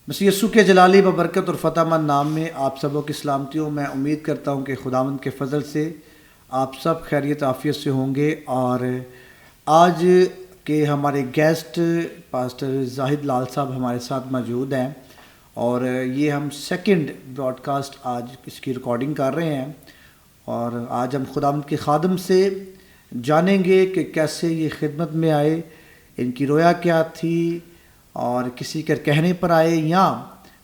مسیح یسوع کے جلالی ببرکت اور فتح مند نام میں آپ سبوں کی سلامتی ہوں۔ میں امید کرتا ہوں کہ خداوند کے فضل سے آپ سب خیریت عافیت سے ہوں گے۔ اور آج کے ہمارے گیسٹ پاسٹر زاہد لال صاحب ہمارے ساتھ موجود ہیں، اور یہ ہم سیکنڈ براڈ کاسٹ آج اس کی ریکارڈنگ کر رہے ہیں، اور آج ہم خداوند کے خادم سے جانیں گے کہ کیسے یہ خدمت میں آئے، ان کی رویا کیا تھی، اور کسی کے کہنے پر آئے یا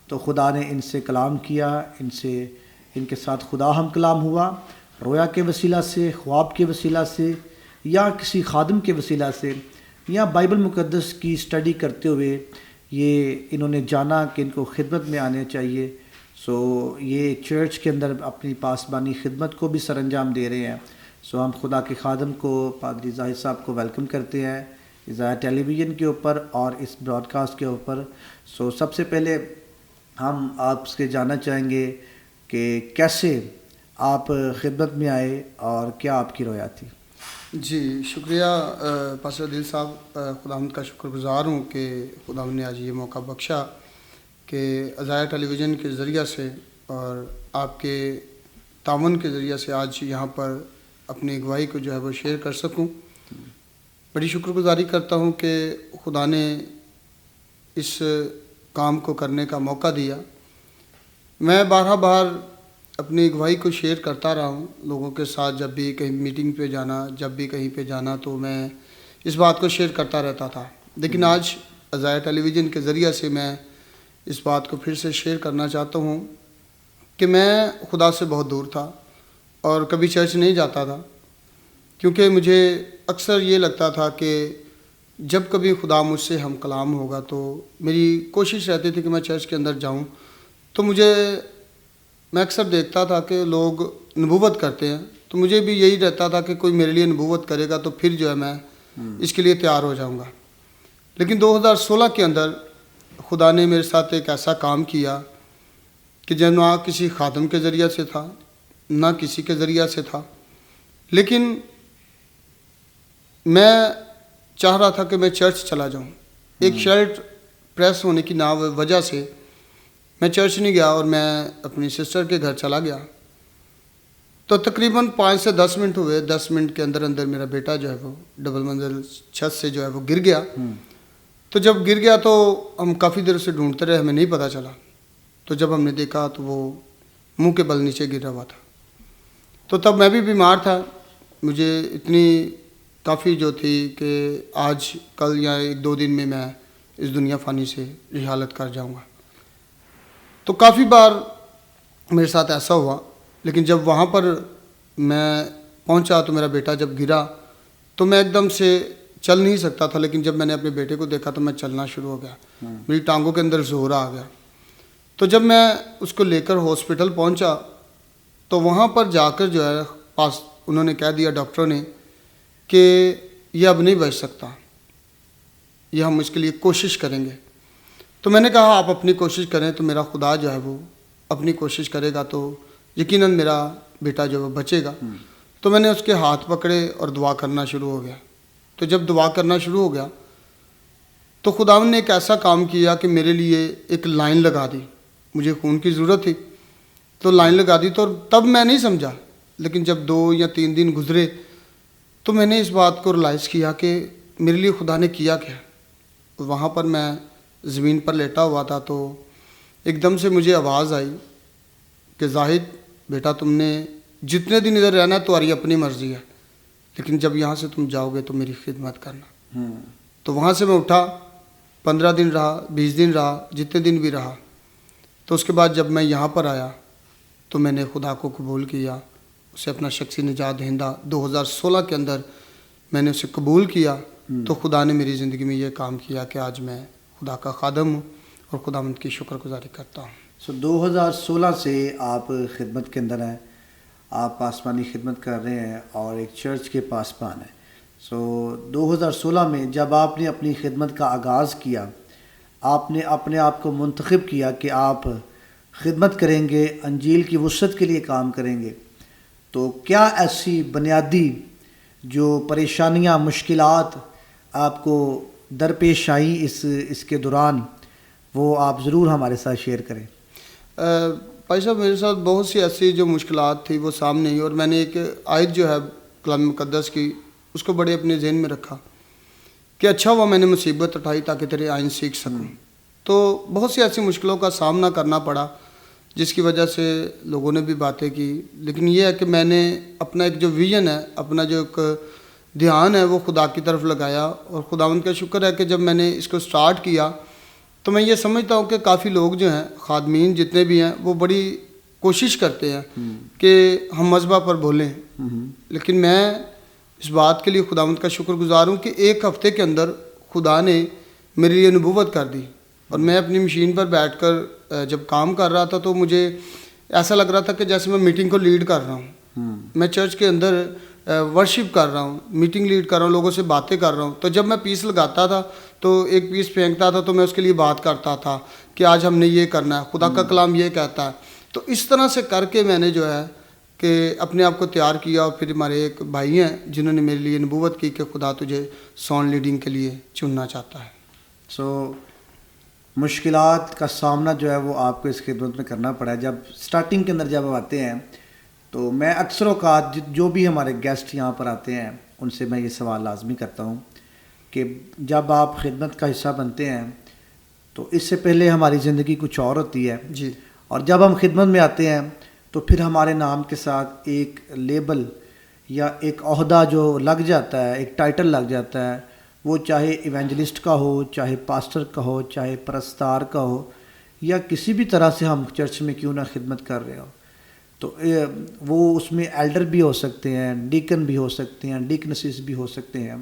تو خدا نے ان سے کلام کیا، ان کے ساتھ خدا ہم کلام ہوا رویا کے وسیلہ سے، خواب کے وسیلہ سے، یا کسی خادم کے وسیلہ سے، یا بائبل مقدس کی اسٹڈی کرتے ہوئے یہ انہوں نے جانا کہ ان کو خدمت میں آنے چاہیے۔ یہ چرچ کے اندر اپنی پاسبانی خدمت کو بھی سر انجام دے رہے ہیں۔ ہم خدا کے خادم کو پادری زاہد صاحب کو ویلکم کرتے ہیں ازایہ ٹیلی ویژن کے اوپر اور اس براڈ کاسٹ کے اوپر۔ سب سے پہلے ہم آپ سے جاننا چاہیں گے کہ کیسے آپ خدمت میں آئے اور کیا آپ کی رویا تھی۔ جی شکریہ پاسٹر دل صاحب، خداوند کا شکر گزار ہوں کہ خداوند نے آج یہ موقع بخشا کہ ازایہ ٹیلی ویژن کے ذریعہ سے اور آپ کے تعاون کے ذریعہ سے آج یہاں پر اپنی اگوائی کو جو ہے وہ شیئر کر سکوں۔ بڑی شکر گزاری کرتا ہوں کہ خدا نے اس کام کو کرنے کا موقع دیا۔ میں بار اپنی اگوائی کو شیئر کرتا رہا ہوں لوگوں کے ساتھ، جب بھی کہیں میٹنگ پہ جانا، جب بھی کہیں پہ جانا تو میں اس بات کو شیئر کرتا رہتا تھا، لیکن آج ازایہ ٹیلی ویژن کے ذریعہ سے میں اس بات کو پھر سے شیئر کرنا چاہتا ہوں کہ میں خدا سے بہت دور تھا اور کبھی چرچ نہیں جاتا تھا، کیونکہ مجھے اکثر یہ لگتا تھا کہ جب کبھی خدا مجھ سے ہم کلام ہوگا تو میری کوشش رہتی تھی کہ میں چرچ کے اندر جاؤں، تو میں اکثر دیکھتا تھا کہ لوگ نبوت کرتے ہیں، تو مجھے بھی یہی رہتا تھا کہ کوئی میرے لیے نبوت کرے گا تو پھر جو ہے میں اس کے لیے تیار ہو جاؤں گا۔ لیکن 2016 کے اندر خدا نے میرے ساتھ ایک ایسا کام کیا کہ جو نہ کسی خادم کے ذریعہ سے تھا، نہ کسی کے ذریعہ سے تھا، لیکن میں چاہ رہا تھا کہ میں چرچ چلا جاؤں۔ ایک شرٹ پریس ہونے کی وجہ سے میں چرچ نہیں گیا اور میں اپنی سسٹر کے گھر چلا گیا، تو تقریباً 5 سے 10 منٹ ہوئے۔ 10 منٹ کے اندر میرا بیٹا جو ہے وہ ڈبل منزل چھت سے جو ہے وہ گر گیا۔ تو جب گر گیا تو ہم کافی دیر سے ڈھونڈتے رہے، ہمیں نہیں پتہ چلا۔ تو جب ہم نے دیکھا تو وہ منہ کے بل نیچے گرا ہوا تھا۔ تو تب میں بھی بیمار تھا، مجھے اتنی کافی جو تھی کہ آج کل یا 1-2 دن میں اس دنیا فانی سے رحالت کر جاؤں گا۔ تو کافی بار میرے ساتھ ایسا ہوا، لیکن جب وہاں پر میں پہنچا تو میرا بیٹا جب گرا تو میں ایک دم سے چل نہیں سکتا تھا، لیکن جب میں نے اپنے بیٹے کو دیکھا تو میں چلنا شروع ہو گیا، میری ٹانگوں کے اندر زور آ گیا۔ تو جب میں اس کو لے کر ہاسپٹل پہنچا تو وہاں پر جا کر جو ہے پاس انہوں نے کہہ دیا، ڈاکٹروں نے، کہ یہ اب نہیں بچ سکتا، یہ ہم اس کے لیے کوشش کریں گے۔ تو میں نے کہا آپ اپنی کوشش کریں تو میرا خدا جو ہے وہ اپنی کوشش کرے گا تو یقیناً میرا بیٹا جو ہے وہ بچے گا۔ تو میں نے اس کے ہاتھ پکڑے اور دعا کرنا شروع ہو گیا۔ تو جب دعا کرنا شروع ہو گیا تو خداوند نے ایک ایسا کام کیا کہ میرے لیے ایک لائن لگا دی۔ مجھے خون کی ضرورت تھی تو لائن لگا دی، تو تب میں نہیں سمجھا، لیکن جب 2 یا 3 دن گزرے تو میں نے اس بات کو ریلائز کیا کہ میرے لیے خدا نے کیا کیا۔ وہاں پر میں زمین پر لیٹا ہوا تھا تو ایک دم سے مجھے آواز آئی کہ زاہد بیٹا، تم نے جتنے دن ادھر رہنا تمہاری اپنی مرضی ہے، لیکن جب یہاں سے تم جاؤ گے تو میری خدمت کرنا۔ تو وہاں سے میں اٹھا، 15 دن رہا، 20 دن رہا، جتنے دن بھی رہا۔ تو اس کے بعد جب میں یہاں پر آیا تو میں نے خدا کو قبول کیا، اسے اپنا شخصی نجات دہندہ 2016 کے اندر میں نے اسے قبول کیا۔ تو خدا نے میری زندگی میں یہ کام کیا کہ آج میں خدا کا خادم ہوں اور خداوند کی شکر گزاری کرتا ہوں۔ 2016 سے آپ خدمت کے اندر ہیں، آپ پاسبانی خدمت کر رہے ہیں اور ایک چرچ کے پاسبان ہیں۔ 2016 میں جب آپ نے اپنی خدمت کا آغاز کیا، آپ نے اپنے آپ کو منتخب کیا کہ آپ خدمت کریں گے، انجیل کی وسعت کے لیے کام کریں گے، تو کیا ایسی بنیادی جو پریشانیاں، مشکلات آپ کو درپیش آئیں اس کے دوران، وہ آپ ضرور ہمارے ساتھ شیئر کریں. بھائی صاحب میرے ساتھ بہت سی ایسی جو مشکلات تھی وہ سامنے آئی، اور میں نے ایک آیت جو ہے کلام مقدس کی اس کو بڑے اپنے ذہن میں رکھا کہ اچھا ہوا میں نے مصیبت اٹھائی تاکہ تیرے آئین سیکھ سکوں. تو بہت سی ایسی مشکلوں کا سامنا کرنا پڑا جس کی وجہ سے لوگوں نے بھی باتیں کی، لیکن یہ ہے کہ میں نے اپنا ایک جو ویژن ہے، اپنا جو ایک دھیان ہے وہ خدا کی طرف لگایا، اور خداوند کا شکر ہے کہ جب میں نے اس کو سٹارٹ کیا تو میں یہ سمجھتا ہوں کہ کافی لوگ جو ہیں خادمین جتنے بھی ہیں وہ بڑی کوشش کرتے ہیں کہ ہم مذبح پر بولیں، لیکن میں اس بات کے لیے خداوند کا شکر گزار ہوں کہ ایک ہفتے کے اندر خدا نے میرے لیے نبوت کر دی، اور میں اپنی مشین پر بیٹھ کر جب کام کر رہا تھا تو مجھے ایسا لگ رہا تھا کہ جیسے میں میٹنگ کو لیڈ کر رہا ہوں، میں چرچ کے اندر ورشپ کر رہا ہوں، میٹنگ لیڈ کر رہا ہوں، لوگوں سے باتیں کر رہا ہوں. تو جب میں پیس لگاتا تھا تو ایک پیس پھینکتا تھا تو میں اس کے لیے بات کرتا تھا کہ آج ہم نے یہ کرنا ہے، خدا کا کلام یہ کہتا ہے. تو اس طرح سے کر کے میں نے جو ہے کہ اپنے آپ کو تیار کیا، اور پھر ہمارے ایک بھائی ہیں جنہوں نے میرے لیے نبوت کی کہ خدا تجھے ساؤنڈ لیڈنگ کے لیے چننا چاہتا ہے. مشکلات کا سامنا جو ہے وہ آپ کو اس خدمت میں کرنا پڑا ہے. جب سٹارٹنگ کے اندر جب آپ آتے ہیں تو میں اکثر اوقات جو بھی ہمارے گیسٹ یہاں پر آتے ہیں ان سے میں یہ سوال لازمی کرتا ہوں کہ جب آپ خدمت کا حصہ بنتے ہیں تو اس سے پہلے ہماری زندگی کچھ اور ہوتی ہے جی، اور جب ہم خدمت میں آتے ہیں تو پھر ہمارے نام کے ساتھ ایک لیبل یا ایک عہدہ جو لگ جاتا ہے، ایک ٹائٹل لگ جاتا ہے، وہ چاہے ایونجلسٹ کا ہو، چاہے پاسٹر کا ہو، چاہے پرستار کا ہو، یا کسی بھی طرح سے ہم چرچ میں کیوں نہ خدمت کر رہے ہو. تو وہ اس میں ایلڈر بھی ہو سکتے ہیں، ڈیکن بھی ہو سکتے ہیں، ڈیکنسز بھی ہو سکتے ہیں.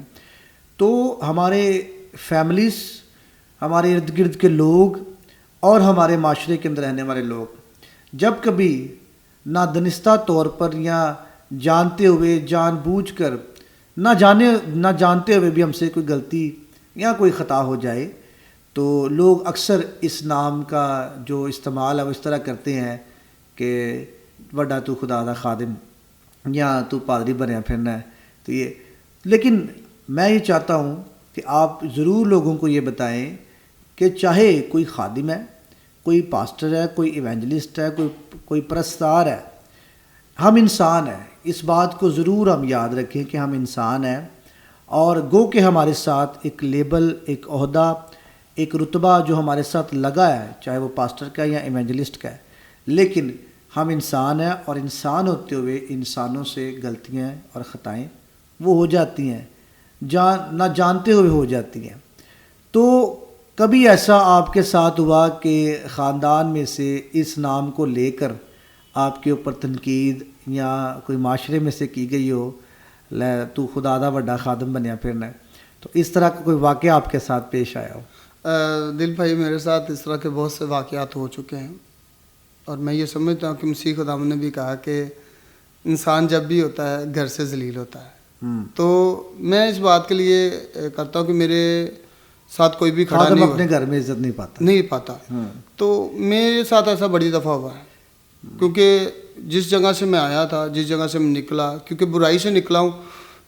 تو ہمارے فیملیز، ہمارے ارد گرد کے لوگ اور ہمارے معاشرے کے اندر رہنے والے لوگ جب کبھی نادانستہ طور پر یا جانتے ہوئے جان بوجھ کر نہ جانتے ہوئے بھی ہم سے کوئی غلطی یا کوئی خطا ہو جائے تو لوگ اکثر اس نام کا جو استعمال ہے وہ اس طرح کرتے ہیں کہ وڈا تو خدا دا خادم یا تو پادری بنیا پھرنا ہے. تو یہ لیکن میں یہ چاہتا ہوں کہ آپ ضرور لوگوں کو یہ بتائیں کہ چاہے کوئی خادم ہے، کوئی پاسٹر ہے، کوئی ایونجلسٹ ہے، کوئی پرستار ہے، ہم انسان ہیں. اس بات کو ضرور ہم یاد رکھیں کہ ہم انسان ہیں، اور گو کہ ہمارے ساتھ ایک لیبل، ایک عہدہ، ایک رتبہ جو ہمارے ساتھ لگا ہے، چاہے وہ پاسٹر کا یا ایونجلسٹ کا ہے، لیکن ہم انسان ہیں، اور انسان ہوتے ہوئے انسانوں سے غلطیاں اور خطائیں وہ ہو جاتی ہیں، نہ جانتے ہوئے ہو جاتی ہیں. تو کبھی ایسا آپ کے ساتھ ہوا کہ خاندان میں سے اس نام کو لے کر آپ کے اوپر تنقید یا کوئی معاشرے میں سے کی گئی ہو، لے تو خدا دا بڑا خادم بنیا پھرنا ہے، تو اس طرح کا کوئی واقعہ آپ کے ساتھ پیش آیا ہو؟ دل بھائی میرے ساتھ اس طرح کے بہت سے واقعات ہو چکے ہیں، اور میں یہ سمجھتا ہوں کہ مسیح خداوند نے بھی کہا کہ انسان جب بھی ہوتا ہے گھر سے ذلیل ہوتا ہے. تو میں اس بات کے لیے کرتا ہوں کہ میرے ساتھ کوئی بھی کھڑا نہیں اپنے گھر میں عزت نہیں پاتا. تو میرے ساتھ ایسا بڑی دفعہ ہوا ہے، کیونکہ جس جگہ سے میں آیا تھا، جس جگہ سے میں نکلا، کیونکہ برائی سے نکلا ہوں،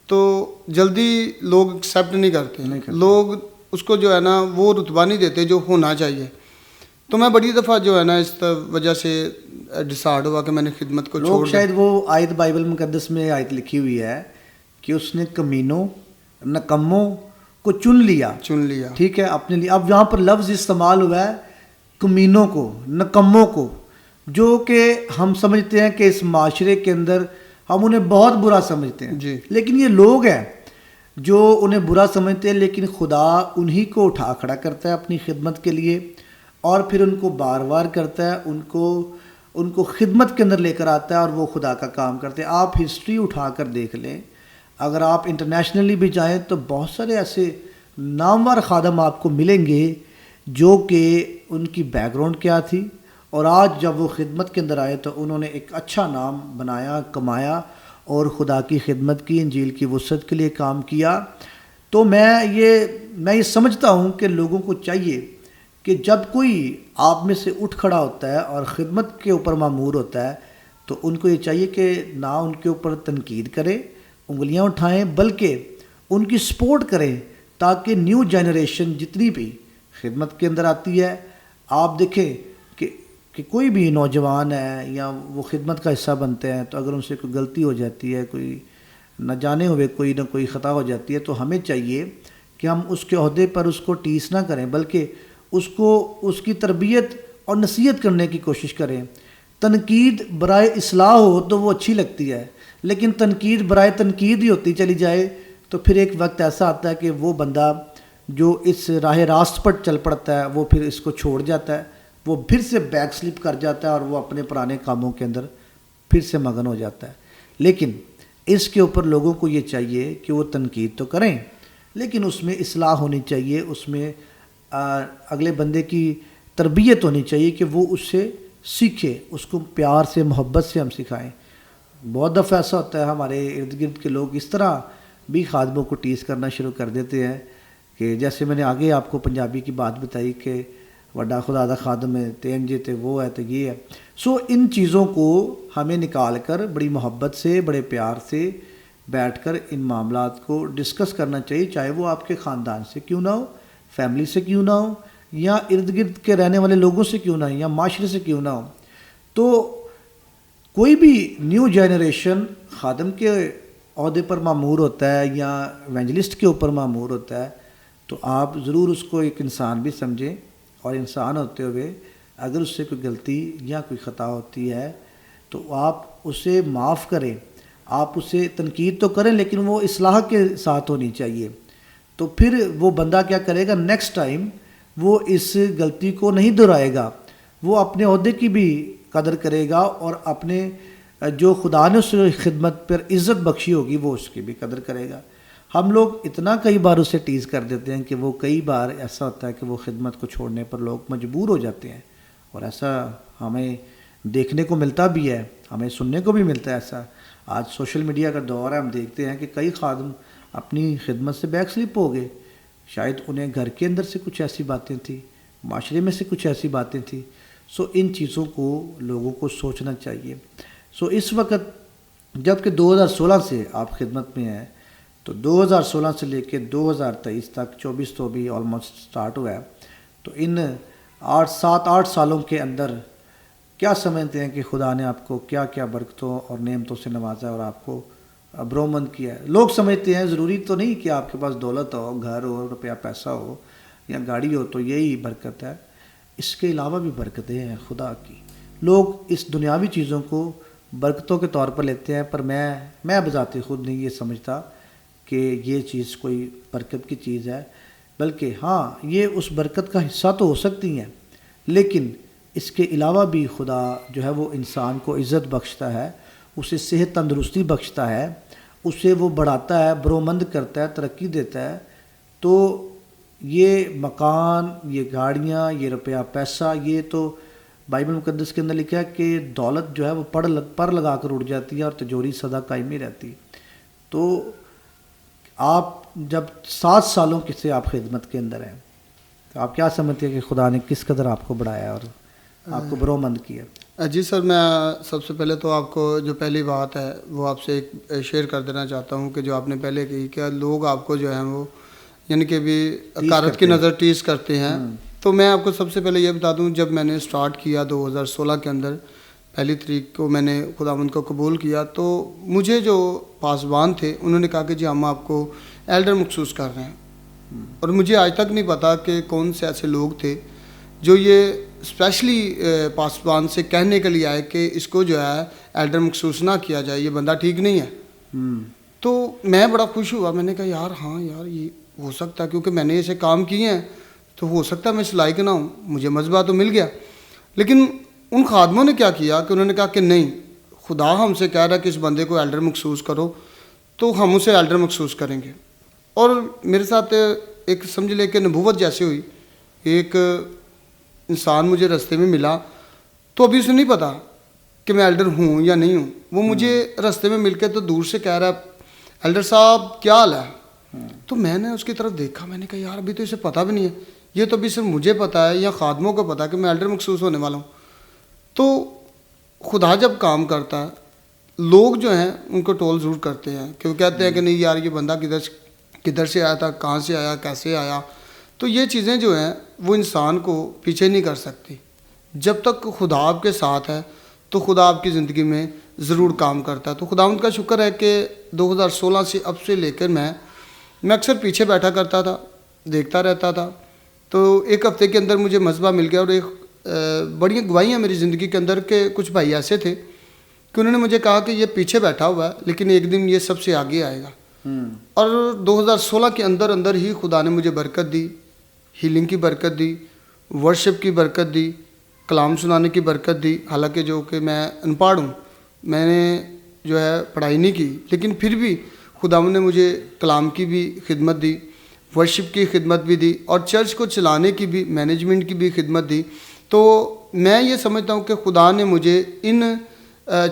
تو جلدی لوگ ایکسیپٹ نہیں کرتے، لوگ اس کو جو ہے نا وہ رتبہ نہیں دیتے جو ہونا چاہیے. تو میں بڑی دفعہ جو ہے نا اس وجہ سے ڈسائڈ ہوا کہ میں نے خدمت کو چھوڑ دیا. شاید وہ آیت بائبل مقدس میں آیت لکھی ہوئی ہے کہ اس نے کمینوں، نکموں کو چن لیا، ٹھیک ہے، اپنے لیے. اب یہاں پر لفظ استعمال ہوا ہے کمینوں کو، نکموں کو، جو کہ ہم سمجھتے ہیں کہ اس معاشرے کے اندر ہم انہیں بہت برا سمجھتے ہیں جی. لیکن یہ لوگ ہیں جو انہیں برا سمجھتے ہیں، لیکن خدا انہی کو اٹھا کھڑا کرتا ہے اپنی خدمت کے لیے، اور پھر ان کو بار بار کرتا ہے، ان کو خدمت کے اندر لے کر آتا ہے، اور وہ خدا کا کام کرتے ہیں. آپ ہسٹری اٹھا کر دیکھ لیں، اگر آپ انٹرنیشنلی بھی جائیں تو بہت سارے ایسے نامور خادم آپ کو ملیں گے جو کہ ان کی بیک گراؤنڈ کیا تھی، اور آج جب وہ خدمت کے اندر آئے تو انہوں نے ایک اچھا نام بنایا، کمایا، اور خدا کی خدمت کی، انجیل کی وسعت کے لیے کام کیا. تو میں یہ سمجھتا ہوں کہ لوگوں کو چاہیے کہ جب کوئی آپ میں سے اٹھ کھڑا ہوتا ہے اور خدمت کے اوپر مامور ہوتا ہے تو ان کو یہ چاہیے کہ نہ ان کے اوپر تنقید کرے، انگلیاں اٹھائیں، بلکہ ان کی سپورٹ کریں، تاکہ نیو جنریشن جتنی بھی خدمت کے اندر آتی ہے آپ دیکھیں کہ کوئی بھی نوجوان ہے یا وہ خدمت کا حصہ بنتے ہیں، تو اگر ان سے کوئی غلطی ہو جاتی ہے، کوئی نہ جانے ہوئے کوئی نہ کوئی خطا ہو جاتی ہے، تو ہمیں چاہیے کہ ہم اس کے عہدے پر اس کو ٹیس نہ کریں، بلکہ اس کو اس کی تربیت اور نصیحت کرنے کی کوشش کریں۔ تنقید برائے اصلاح ہو تو وہ اچھی لگتی ہے، لیکن تنقید برائے تنقید ہی ہوتی چلی جائے تو پھر ایک وقت ایسا آتا ہے کہ وہ بندہ جو اس راہ راست پر چل پڑتا ہے وہ پھر اس کو چھوڑ جاتا ہے، وہ پھر سے بیک سلپ کر جاتا ہے اور وہ اپنے پرانے کاموں کے اندر پھر سے مگن ہو جاتا ہے۔ لیکن اس کے اوپر لوگوں کو یہ چاہیے کہ وہ تنقید تو کریں، لیکن اس میں اصلاح ہونی چاہیے، اس میں اگلے بندے کی تربیت ہونی چاہیے کہ وہ اس سے سیکھے، اس کو پیار سے محبت سے ہم سکھائیں۔ بہت دفعہ ایسا ہوتا ہے ہمارے ارد گرد کے لوگ اس طرح بھی خادموں کو ٹیس کرنا شروع کر دیتے ہیں کہ جیسے میں نے آگے آپ کو پنجابی کی بات بتائی کہ وڈا خدا دا خادم ہے، تین جے تے وہ ہے تو یہ ہے۔ سو ان چیزوں کو ہمیں نکال کر بڑی محبت سے، بڑے پیار سے بیٹھ کر ان معاملات کو ڈسکس کرنا چاہیے، چاہے وہ آپ کے خاندان سے کیوں نہ ہو، فیملی سے کیوں نہ ہو، یا ارد گرد کے رہنے والے لوگوں سے کیوں نہ ہو، یا معاشرے سے کیوں نہ ہو۔ تو کوئی بھی نیو جنریشن خادم کے عہدے پر معمور ہوتا ہے یا ایونجلسٹ کے اوپر معمور ہوتا ہے، تو آپ ضرور اس کو ایک انسان بھی سمجھیں، اور انسان ہوتے ہوئے اگر اس سے کوئی غلطی یا کوئی خطا ہوتی ہے تو آپ اسے معاف کریں، آپ اسے تنقید تو کریں لیکن وہ اصلاح کے ساتھ ہونی چاہیے۔ تو پھر وہ بندہ کیا کرے گا، نیکسٹ ٹائم وہ اس غلطی کو نہیں دہرائے گا، وہ اپنے عہدے کی بھی قدر کرے گا، اور اپنے جو خدا نے اس خدمت پر عزت بخشی ہوگی وہ اس کی بھی قدر کرے گا۔ ہم لوگ اتنا کئی بار اسے ٹیز کر دیتے ہیں کہ وہ کئی بار ایسا ہوتا ہے کہ وہ خدمت کو چھوڑنے پر لوگ مجبور ہو جاتے ہیں، اور ایسا ہمیں دیکھنے کو ملتا بھی ہے، ہمیں سننے کو بھی ملتا ہے ایسا۔ آج سوشل میڈیا کا دور ہے، ہم دیکھتے ہیں کہ کئی خادم اپنی خدمت سے بیک سلپ ہو گئے، شاید انہیں گھر کے اندر سے کچھ ایسی باتیں تھیں، معاشرے میں سے کچھ ایسی باتیں تھیں۔ سو ان چیزوں کو لوگوں کو سوچنا چاہیے۔ سو اس وقت جب کہ 2016 سے آپ خدمت میں ہیں، تو 2016 سے لے کے 2023 تک 24 تو بھی آلموسٹ سٹارٹ ہوا ہے، تو ان 7-8 سالوں کے اندر کیا سمجھتے ہیں کہ خدا نے آپ کو کیا کیا برکتوں اور نعمتوں سے نوازا اور آپ کو برومند کیا ہے؟ لوگ سمجھتے ہیں ضروری تو نہیں کہ آپ کے پاس دولت ہو، گھر ہو، روپیہ پیسہ ہو یا گاڑی ہو تو یہی برکت ہے، اس کے علاوہ بھی برکتیں ہیں خدا کی۔ لوگ اس دنیاوی چیزوں کو برکتوں کے طور پر لیتے ہیں، پر میں بذات خود نہیں یہ سمجھتا کہ یہ چیز کوئی برکت کی چیز ہے، بلکہ ہاں یہ اس برکت کا حصہ تو ہو سکتی ہیں، لیکن اس کے علاوہ بھی خدا جو ہے وہ انسان کو عزت بخشتا ہے، اسے صحت تندرستی بخشتا ہے، اسے وہ بڑھاتا ہے، برومند کرتا ہے، ترقی دیتا ہے۔ تو یہ مکان، یہ گاڑیاں، یہ روپیہ پیسہ، یہ تو بائبل مقدس کے اندر لکھا ہے کہ دولت جو ہے وہ پر لگا کر اڑ جاتی ہے اور تجوری سدا قائم ہی رہتی۔ تو آپ جب 7 سالوں سے آپ خدمت کے اندر ہیں تو آپ کیا سمجھتے ہیں کہ خدا نے کس قدر آپ کو بڑھایا اور آپ کو برومند کیا؟ جی سر، میں سب سے پہلے تو آپ کو جو پہلی بات ہے وہ آپ سے ایک شیئر کر دینا چاہتا ہوں کہ جو آپ نے پہلے کہی کہ لوگ آپ کو جو ہیں وہ یعنی کہ بھی حقارت کی نظر ٹیز کرتے ہیں، تو میں آپ کو سب سے پہلے یہ بتا دوں، جب میں نے سٹارٹ کیا 2016 کے اندر 1 تاریخ کو میں نے خداوند کو قبول کیا، تو مجھے جو پاسبان تھے انہوں نے کہا کہ جی ہم آپ کو ایلڈر مخصوص کر رہے ہیں، اور مجھے آج تک نہیں پتا کہ کون سے ایسے لوگ تھے جو یہ اسپیشلی پاسبان سے کہنے کے لیے آئے کہ اس کو جو ہے ایلڈر مخصوص نہ کیا جائے، یہ بندہ ٹھیک نہیں ہے۔ تو میں بڑا خوش ہوا، میں نے کہا یار ہاں یار یہ ہو سکتا ہے، کیونکہ میں نے ایسے کام کیے ہیں تو ہو سکتا ہے میں اس لائق نہ ہوں، مجھے مذبح تو مل گیا۔ لیکن ان خادموں نے کیا کیا کہ انہوں نے کہا کہ نہیں، خدا ہم سے کہہ رہا ہے کہ اس بندے کو ایلڈر مخصوص کرو، تو ہم اسے ایلڈر مخصوص کریں گے۔ اور میرے ساتھ ایک سمجھ لے کہ نبوت جیسے ہوئی، ایک انسان مجھے رستے میں ملا، تو ابھی اسے نہیں پتا کہ میں ایلڈر ہوں یا نہیں ہوں، وہ مجھے رستے میں مل کے تو دور سے کہہ رہا ہے ایلڈر صاحب کیا حال ہے؟ تو میں نے اس کی طرف دیکھا، میں نے کہا یار ابھی تو اسے پتہ بھی نہیں ہے، یہ تو ابھی صرف مجھے پتہ ہے یا خادموں کو پتہ ہے کہ میں ایلڈر مخصوص ہونے والا ہوں۔ تو خدا جب کام کرتا ہے، لوگ جو ہیں ان کو ٹول ضرور کرتے ہیں کہ وہ کہتے ہیں کہ نہیں یار یہ بندہ کدھر سے آیا تھا، کہاں سے آیا، کیسے آیا۔ تو یہ چیزیں جو ہیں وہ انسان کو پیچھے نہیں کر سکتی. جب تک خدا آپ کے ساتھ ہے تو خدا آپ کی زندگی میں ضرور کام کرتا ہے. تو خداوند کا شکر ہے کہ 2016 سے اب سے لے کر میں اکثر پیچھے بیٹھا کرتا تھا, دیکھتا رہتا تھا. تو ایک ہفتے کے اندر مجھے مذبح مل گیا, اور ایک بڑی گواہیاں میری زندگی کے اندر کہ کچھ بھائی ایسے تھے کہ انہوں نے مجھے کہا کہ یہ پیچھے بیٹھا ہوا ہے لیکن ایک دن یہ سب سے آگے آئے گا. اور 2016 کے اندر ہی خدا نے مجھے برکت دی, ہیلنگ کی برکت دی, ورشپ کی برکت دی, کلام سنانے کی برکت دی. حالانکہ جو کہ میں ان پڑھ ہوں, میں نے جو ہے پڑھائی نہیں کی, لیکن پھر بھی خداوند نے مجھے کلام کی بھی خدمت دی, ورشپ کی خدمت بھی دی, اور چرچ کو چلانے کی بھی, مینجمنٹ کی بھی خدمت دی. تو میں یہ سمجھتا ہوں کہ خدا نے مجھے ان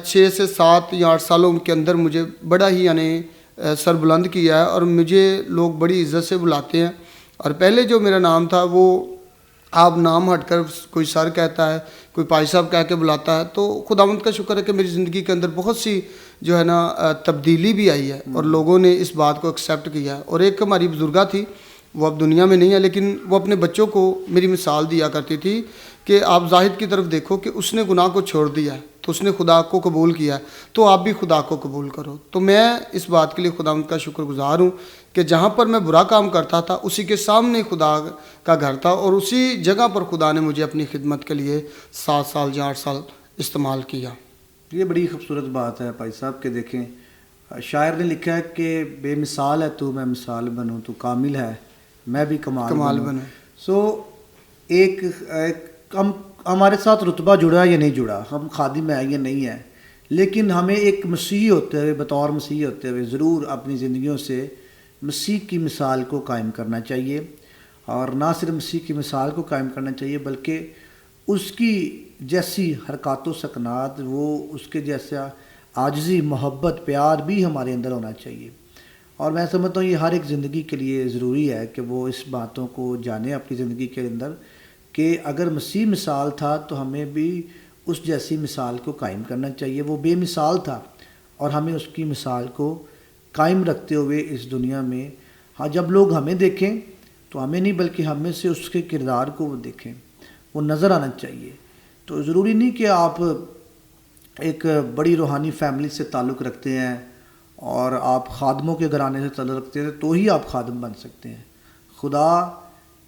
6 سے 7 یا 8 سالوں کے اندر مجھے بڑا ہی یعنی سربلند کیا ہے, اور مجھے لوگ بڑی عزت سے بلاتے ہیں. اور پہلے جو میرا نام تھا وہ آپ نام ہٹ کر کوئی سر کہتا ہے, کوئی پائی صاحب کہہ کے بلاتا ہے. تو خداوند کا شکر ہے کہ میری زندگی کے اندر بہت سی جو ہے نا تبدیلی بھی آئی ہے, اور لوگوں نے اس بات کو ایکسیپٹ کیا ہے. اور ایک ہماری بزرگہ تھی, وہ اب دنیا میں نہیں ہے, لیکن وہ اپنے بچوں کو میری مثال دیا کرتی تھی کہ آپ زاہد کی طرف دیکھو کہ اس نے گناہ کو چھوڑ دیا ہے, تو اس نے خدا کو قبول کیا ہے, تو آپ بھی خدا کو قبول کرو. تو میں اس بات کے لیے خداوند کا شکر گزار ہوں کہ جہاں پر میں برا کام کرتا تھا اسی کے سامنے خدا کا گھر تھا, اور اسی جگہ پر خدا نے مجھے اپنی خدمت کے لیے 7 سال یا 8 سال استعمال کیا. یہ بڑی خوبصورت بات ہے بھائی صاحب کہ دیکھیں, شاعر نے لکھا ہے کہ بے مثال ہے تو میں مثال بنوں, تو کامل ہے میں بھی کمال بنوں. سو ایک ہمارے ساتھ رتبہ جڑا یا نہیں جڑا, ہم خادم ہیں یا نہیں ہیں, لیکن ہمیں ایک مسیحی ہوتے ہوئے, بطور مسیحی ہوتے ہوئے ضرور اپنی زندگیوں سے مسیح کی مثال کو قائم کرنا چاہیے. اور نہ صرف مسیح کی مثال کو قائم کرنا چاہیے بلکہ اس کی جیسی حرکات و سکنات, وہ اس کے جیسا عاجزی, محبت, پیار بھی ہمارے اندر ہونا چاہیے. اور میں سمجھتا ہوں یہ ہر ایک زندگی کے لیے ضروری ہے کہ وہ اس باتوں کو جانے اپنی زندگی کے اندر کہ اگر مسیح مثال تھا تو ہمیں بھی اس جیسی مثال کو قائم کرنا چاہیے. وہ بے مثال تھا اور ہمیں اس کی مثال کو قائم رکھتے ہوئے اس دنیا میں, ہاں جب لوگ ہمیں دیکھیں تو ہمیں نہیں بلکہ ہمیں سے اس کے کردار کو وہ دیکھیں, وہ نظر آنا چاہیے. تو ضروری نہیں کہ آپ ایک بڑی روحانی فیملی سے تعلق رکھتے ہیں اور آپ خادموں کے گھرانے سے تعلق رکھتے ہیں تو ہی آپ خادم بن سکتے ہیں. خدا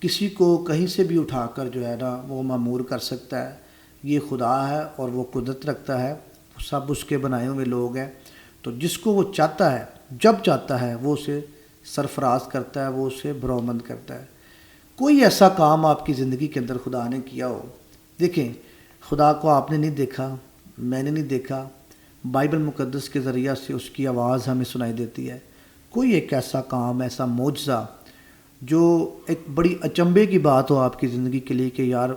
کسی کو کہیں سے بھی اٹھا کر جو ہے نا وہ مامور کر سکتا ہے. یہ خدا ہے اور وہ قدرت رکھتا ہے, سب اس کے بنائے ہوئے لوگ ہیں. تو جس کو وہ چاہتا ہے جب چاہتا ہے وہ اسے سرفراز کرتا ہے, وہ اسے برومند کرتا ہے. کوئی ایسا کام آپ کی زندگی کے اندر خدا نے کیا ہو, دیکھیں خدا کو آپ نے نہیں دیکھا, میں نے نہیں دیکھا, بائبل مقدس کے ذریعہ سے اس کی آواز ہمیں سنائی دیتی ہے. کوئی ایک ایسا کام, ایسا معجزہ جو ایک بڑی اچنبے کی بات ہو آپ کی زندگی کے لیے کہ یار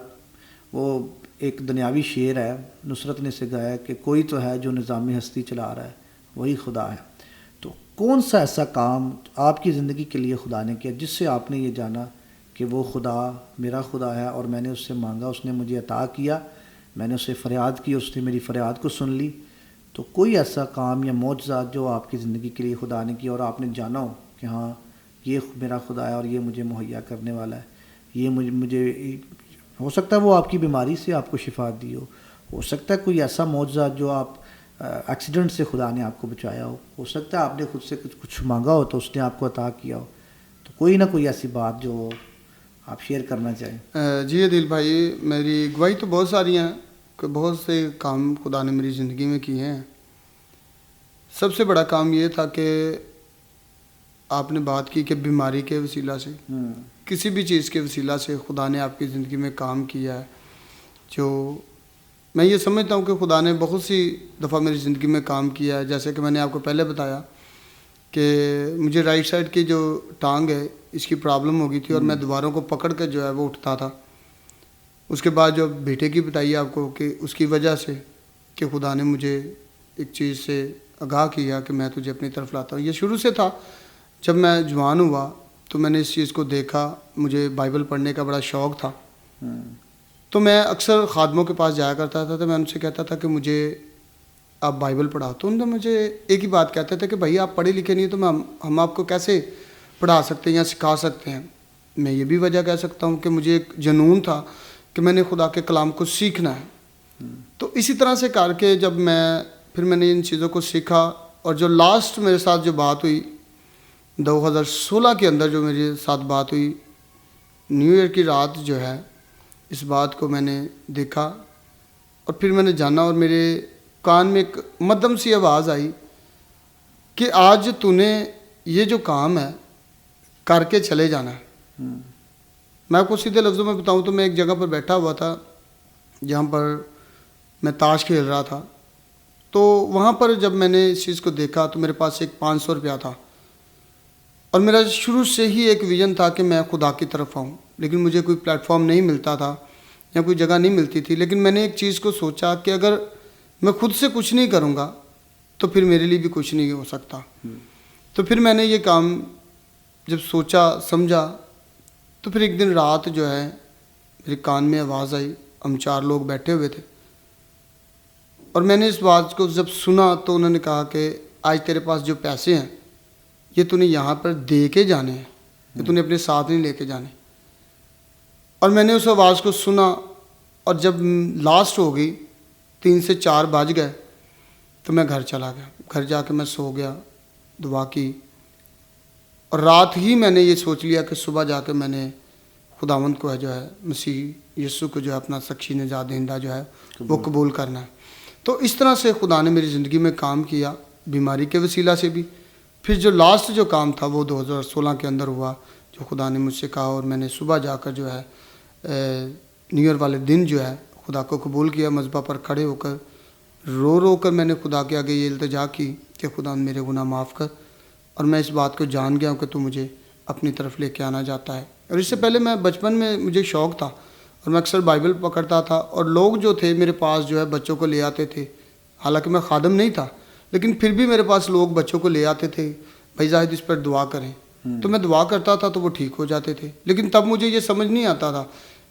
وہ ایک دنیاوی شعر ہے, نصرت نے سے گایا کہ کوئی تو ہے جو نظام ہستی چلا رہا ہے, وہی خدا ہے. تو کون سا ایسا کام آپ کی زندگی کے لیے خدا نے کیا جس سے آپ نے یہ جانا کہ وہ خدا میرا خدا ہے اور میں نے اس سے مانگا, اس نے مجھے عطا کیا, میں نے اس سے فریاد کی, اس نے میری فریاد کو سن لی. تو کوئی ایسا کام یا معجزہ جو آپ کی زندگی کے لیے خدا نے کیا اور آپ نے جانا ہو کہ ہاں یہ میرا خدا ہے اور یہ مجھے مہیا کرنے والا ہے, یہ مجھے ہو سکتا ہے وہ آپ کی بیماری سے آپ کو شفا دی ہو سکتا ہے کوئی ایسا معجزہ جو آپ ایکسیڈنٹ سے خدا نے آپ کو بچایا ہو سکتا ہے آپ نے خود سے کچھ مانگا ہو تو اس نے آپ کو عطا کیا ہو. تو کوئی نہ کوئی ایسی بات جو آپ شیئر کرنا چاہیں. جی عدیل بھائی, میری گواہی تو بہت ساری ہیں کہ بہت سے کام خدا نے میری زندگی میں کیے ہیں. سب سے بڑا کام یہ تھا کہ آپ نے بات کی کہ بیماری کے وسیلہ سے, کسی بھی چیز کے وسیلہ سے خدا نے آپ کی زندگی میں کام کیا ہے. جو میں یہ سمجھتا ہوں کہ خدا نے بہت سی دفعہ میری زندگی میں کام کیا ہے. جیسے کہ میں نے آپ کو پہلے بتایا کہ مجھے رائٹ سائڈ کی جو ٹانگ ہے اس کی پرابلم ہو گئی تھی اور میں دوباروں کو پکڑ کے جو ہے وہ اٹھتا تھا. اس کے بعد جو بیٹے کی بتائی آپ کو کہ اس کی وجہ سے کہ خدا نے مجھے ایک چیز سے آگاہ کیا کہ میں تجھے اپنی طرف لاتا ہوں. یہ شروع سے تھا. جب میں جوان ہوا تو میں نے اس چیز کو دیکھا, مجھے بائبل پڑھنے کا بڑا شوق تھا. تو میں اکثر خادموں کے پاس جایا کرتا تھا تو میں ان سے کہتا تھا کہ مجھے آپ بائبل پڑھاؤ. تو انہوں نے مجھے ایک ہی بات کہتے تھے کہ بھائی آپ پڑھے لکھے نہیں تو ہم آپ کو کیسے پڑھا سکتے ہیں یا سکھا سکتے ہیں. میں یہ بھی وجہ کہہ سکتا ہوں کہ مجھے ایک جنون تھا کہ میں نے خدا کے کلام کو سیکھنا ہے. تو اسی طرح سے کر کے جب میں نے ان چیزوں کو سیکھا، اور جو لاسٹ میرے ساتھ جو بات ہوئی 2016 کے اندر، جو میرے ساتھ بات ہوئی نیو ایئر کی رات جو ہے، اس بات کو میں نے دیکھا اور پھر میں نے جانا، اور میرے کان میں ایک مدھم سی آواز آئی کہ آج تو نے یہ جو کام ہے کر کے چلے جانا ہے. میں آپ کو سیدھے لفظوں میں بتاؤں تو میں ایک جگہ پر بیٹھا ہوا تھا جہاں پر میں تاش کھیل رہا تھا. تو وہاں پر جب میں نے اس چیز کو دیکھا تو میرے پاس ایک 500 روپیہ تھا، اور میرا شروع سے ہی ایک ویژن تھا کہ میں خدا کی طرف آؤں، لیکن مجھے کوئی پلیٹ فارم نہیں ملتا تھا یا کوئی جگہ نہیں ملتی تھی. لیکن میں نے ایک چیز کو سوچا کہ اگر میں خود سے کچھ نہیں کروں گا تو پھر میرے لیے بھی کچھ نہیں ہو سکتا. تو پھر میں نے یہ کام جب سوچا سمجھا، تو پھر ایک دن رات جو ہے میرے کان میں آواز آئی. ہم 4 لوگ بیٹھے ہوئے تھے، اور میں نے اس بات کو جب سنا تو انہوں نے کہا کہ آج تیرے پاس جو پیسے ہیں یہ تو نے یہاں پر دے کے جانے ہیں، یہ تو نے اپنے ساتھ نہیں لے کے جانے. اور میں نے اس آواز کو سنا، اور جب لاسٹ ہو گئی 3 سے 4 بج گئے تو میں گھر چلا گیا. گھر جا کے میں سو گیا، دعا کی، اور رات ہی میں نے یہ سوچ لیا کہ صبح جا کے میں نے خداوند کو جو ہے مسیح یسوع کو جو ہے اپنا سخی نجات دہندہ جو ہے وہ قبول کرنا ہے. تو اس طرح سے خدا نے میری زندگی میں کام کیا، بیماری کے وسیلہ سے بھی. پھر جو لاسٹ جو کام تھا وہ 2016 کے اندر ہوا، جو خدا نے مجھ سے کہا، اور میں نے صبح جا کر جو ہے نیو ایئر والے دن جو ہے خدا کو قبول کیا. مذبح پر کھڑے ہو کر رو کر میں نے خدا کے آگے یہ التجا کی کہ خدا میرے گناہ معاف کر، اور میں اس بات کو جان گیا ہوں کہ تو مجھے اپنی طرف لے کے آنا چاہتا ہے. اور اس سے پہلے میں بچپن میں مجھے شوق تھا، اور میں اکثر بائبل پکڑتا تھا، اور لوگ جو تھے میرے پاس جو ہے بچوں کو لے آتے تھے. حالانکہ میں خادم نہیں تھا، لیکن پھر بھی میرے پاس لوگ بچوں کو لے آتے تھے، بھائی زاہد اس پر دعا کریں. تو میں دعا کرتا تھا تو وہ ٹھیک ہو جاتے تھے. لیکن تب مجھے یہ سمجھ نہیں آتا تھا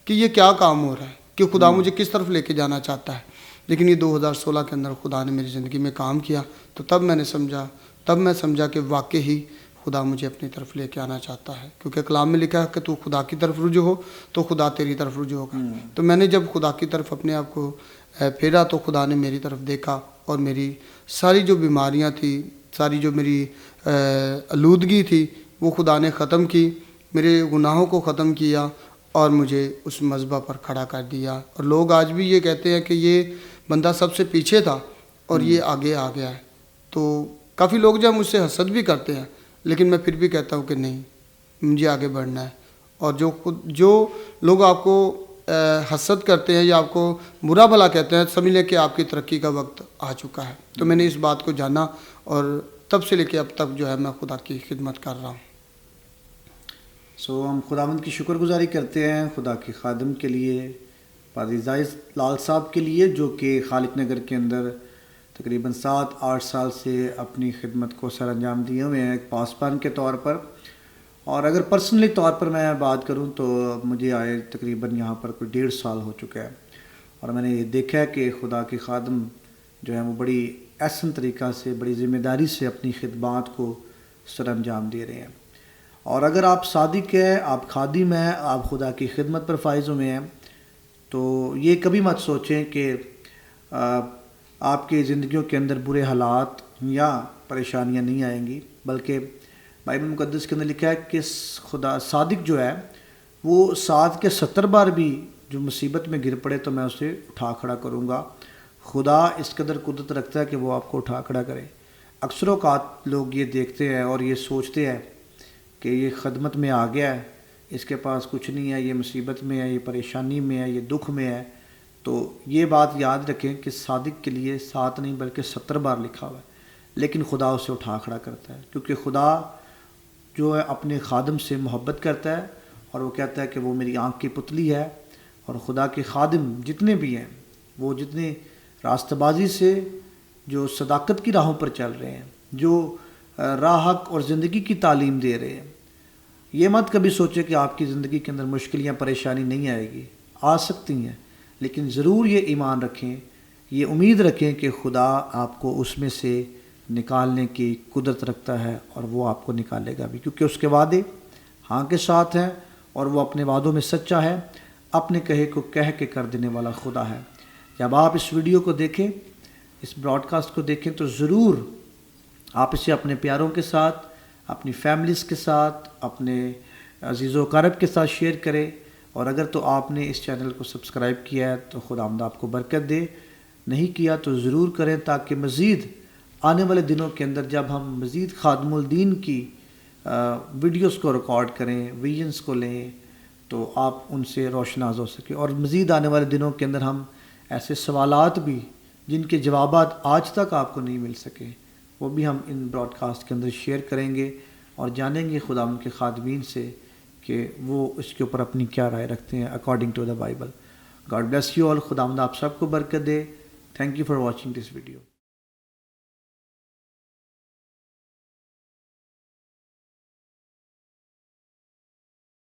کہ یہ کیا کام ہو رہا ہے، کہ خدا مجھے کس طرف لے کے جانا چاہتا ہے. لیکن یہ 2016 کے اندر خدا نے میری زندگی میں کام کیا. تو تب میں سمجھا کہ واقعی خدا مجھے اپنی طرف لے کے آنا چاہتا ہے، کیونکہ کلام میں لکھا ہے کہ تو خدا کی طرف رجوع ہو تو خدا تیری طرف رجوع ہوگا. تو میں نے جب خدا کی طرف اپنے آپ کو پھیرا تو خدا نے میری طرف دیکھا، اور میری ساری جو بیماریاں تھیں، ساری جو میری آلودگی تھی وہ خدا نے ختم کی، میرے گناہوں کو ختم کیا، اور مجھے اس مذبح پر کھڑا کر دیا. اور لوگ آج بھی یہ کہتے ہیں کہ یہ بندہ سب سے پیچھے تھا اور یہ آگے آ گیا ہے. تو کافی لوگ جو مجھ سے حسد بھی کرتے ہیں، لیکن میں پھر بھی کہتا ہوں کہ نہیں، مجھے آگے بڑھنا ہے. اور جو لوگ آپ کو حسد کرتے ہیں یا آپ کو برا بھلا کہتے ہیں، سمجھ لیں کہ آپ کی ترقی کا وقت آ چکا ہے. تو میں نے اس بات کو جانا، اور تب سے لے کے اب تک جو ہے میں خدا کی خدمت کر رہا ہوں. ہم خداوند کی شکر گزاری کرتے ہیں خدا کے خادم کے لیے، پادری زاہد لال صاحب کے لیے، جو کہ خالق نگر کے اندر تقریباً 7-8 سال سے اپنی خدمت کو سر انجام دیے ہوئے ہیں ایک پاسبان کے طور پر. اور اگر پرسنلی طور پر میں بات کروں تو مجھے آئے تقریباً یہاں پر کوئی 1.5 سال ہو چکا ہے، اور میں نے یہ دیکھا ہے کہ خدا کے خادم جو ہے وہ بڑی احسن طریقہ سے، بڑی ذمہ داری سے اپنی خدمات کو سر انجام دے رہے ہیں. اور اگر آپ صادق ہیں، آپ خادم ہیں، آپ خدا کی خدمت پر فائز ہوئے ہیں، تو یہ کبھی مت سوچیں کہ آپ کی زندگیوں کے اندر برے حالات یا پریشانیاں نہیں آئیں گی، بلکہ بائبل مقدس کے اندر لکھا ہے کہ خدا صادق جو ہے وہ 7 کے 70 بار بھی جو مصیبت میں گر پڑے تو میں اسے اٹھا کھڑا کروں گا. خدا اس قدر قدرت رکھتا ہے کہ وہ آپ کو اٹھا کھڑا کرے. اکثر اوقات لوگ یہ دیکھتے ہیں اور یہ سوچتے ہیں کہ یہ خدمت میں آ گیا ہے، اس کے پاس کچھ نہیں ہے، یہ مصیبت میں ہے، یہ پریشانی میں ہے، یہ دکھ میں ہے. تو یہ بات یاد رکھیں کہ صادق کے لیے 7 نہیں بلکہ 70 بار لکھا ہوا ہے، لیکن خدا اسے اٹھا کھڑا کرتا ہے، کیونکہ خدا جو ہے اپنے خادم سے محبت کرتا ہے، اور وہ کہتا ہے کہ وہ میری آنکھ کی پتلی ہے. اور خدا کے خادم جتنے بھی ہیں، وہ جتنے راستہ بازی سے جو صداقت کی راہوں پر چل رہے ہیں، جو راہ حق اور زندگی کی تعلیم دے رہے ہیں، یہ مت کبھی سوچے کہ آپ کی زندگی کے اندر مشکل یا پریشانی نہیں آئے گی. آ سکتی ہیں، لیکن ضرور یہ ایمان رکھیں، یہ امید رکھیں کہ خدا آپ کو اس میں سے نکالنے کی قدرت رکھتا ہے، اور وہ آپ کو نکالے گا بھی، کیونکہ اس کے وعدے ہاں کے ساتھ ہیں اور وہ اپنے وعدوں میں سچا ہے، اپنے کہے کو کہہ کے کر دینے والا خدا ہے۔ جب آپ اس ویڈیو کو دیکھیں، اس براڈ کاسٹ کو دیکھیں، تو ضرور آپ اسے اپنے پیاروں کے ساتھ، اپنی فیملیز کے ساتھ، اپنے عزیز و اقارب کے ساتھ شیئر کریں، اور اگر تو آپ نے اس چینل کو سبسکرائب کیا ہے تو خداوند آپ کو برکت دے، نہیں کیا تو ضرور کریں، تاکہ مزید آنے والے دنوں کے اندر جب ہم مزید خادم الدین کی ویڈیوز کو ریکارڈ کریں، ویژنز کو لیں، تو آپ ان سے روشناس ہو سکے، اور مزید آنے والے دنوں کے اندر ہم ایسے سوالات بھی جن کے جوابات آج تک آپ کو نہیں مل سکے، وہ بھی ہم ان براڈ کاسٹ کے اندر شیئر کریں گے، اور جانیں گے خدا ان کے خادمین سے کہ وہ اس کے اوپر اپنی کیا رائے رکھتے ہیں according to the Bible. God bless you all, خداوند آپ سب کو برکت دے۔ Thank you for watching this video.